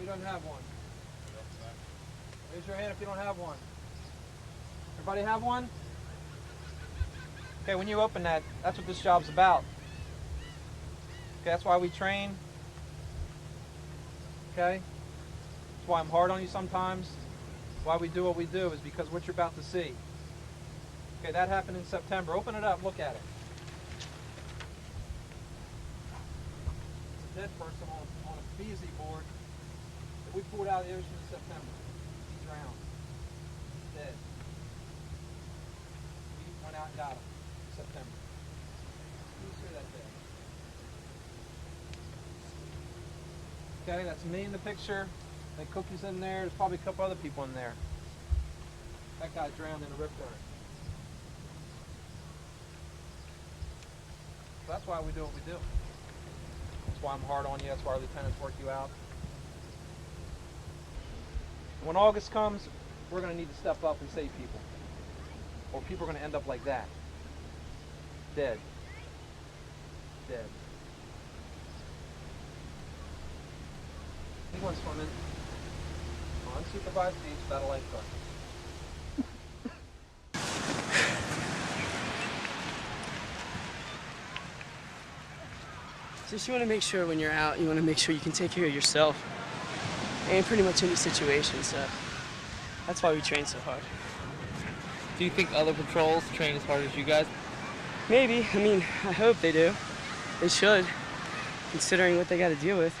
Who doesn't have one? Raise your hand if you don't have one. Everybody have one? Okay, when you open that, that's what this job's about. Okay, that's why we train. Okay? That's why I'm hard on you sometimes. Why we do what we do is because what you're about to see. Okay, that happened in September. Open it up, look at it. It's a dead person on a feezy board that we pulled out of the ocean in September. He drowned. Dead. We went out and got him in September. Who's here that day? Okay, that's me in the picture. That Cookie's in there. There's probably a couple other people in there. That guy drowned in a rip current. So that's why we do what we do. That's why I'm hard on you. That's why our lieutenants work you out. When August comes, we're going to need to step up and save people. Or people are going to end up like that. Dead. Dead. Anyone swimming on unsupervised beach without a lifeguard? Just you want to make sure when you're out, you want to make sure you can take care of yourself and pretty much any situation, so that's why we train so hard. Do you think other patrols train as hard as you guys? Maybe. I mean, I hope they do. They should, considering what they got to deal with.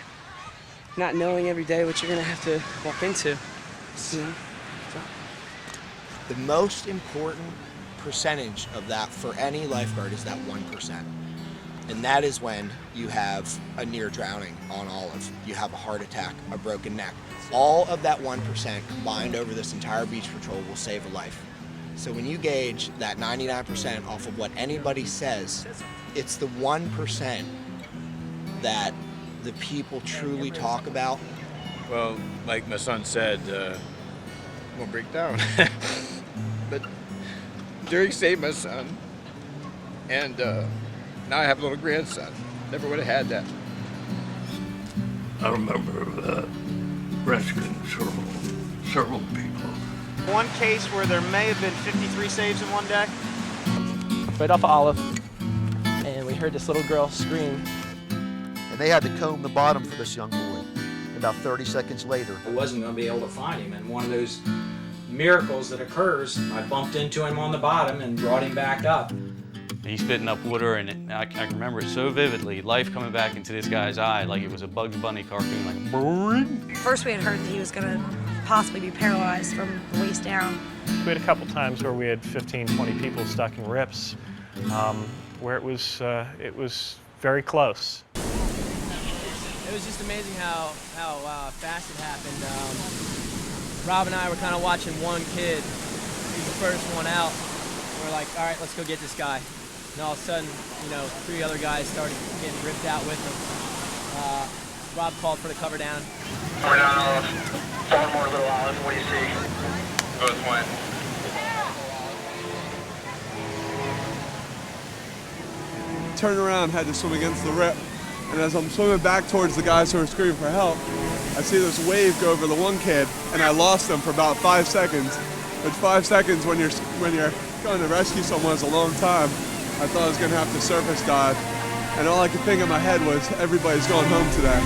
Not knowing every day what you're going to have to walk into. You know? So. The most important percentage of that for any lifeguard is that 1%. And that is when you have a near drowning on Olive. You have a heart attack, a broken neck. All of that 1% combined over this entire beach patrol will save a life. So when you gauge that 99% off of what anybody says, it's the 1% that the people truly talk about. Well, like my son said, I'm gonna break down. But Derek saved my son, and now I have a little grandson. Never would have had that. I remember rescuing several people. One case where there may have been 53 saves in one day. Right off of Olive, and we heard this little girl scream. And they had to comb the bottom for this young boy. And about 30 seconds later, I wasn't going to be able to find him, and one of those miracles that occurs, I bumped into him on the bottom and brought him back up. He's spitting up water, and I can remember it so vividly, life coming back into this guy's eye like it was a Bugs Bunny cartoon, like boing. First we had heard that he was going to possibly be paralyzed from the waist down. We had a couple times where we had 15, 20 people stuck in rips, where it was very close. It was just amazing how fast it happened. Rob and I were kind of watching one kid. He was the first one out. We're like, all right, let's go get this guy. And all of a sudden, you know, 3 other guys started getting ripped out with him. Rob called for the cover down. Cover down, Olive. One more little Olive. What do you see? Both went. Turned around, had to swim against the rip. And as I'm swimming back towards the guys who are screaming for help, I see this wave go over the one kid, and I lost him for about 5 seconds. But 5 seconds when you're going to rescue someone is a long time. I thought I was going to have to surface dive, and all I could think in my head was, everybody's going home today.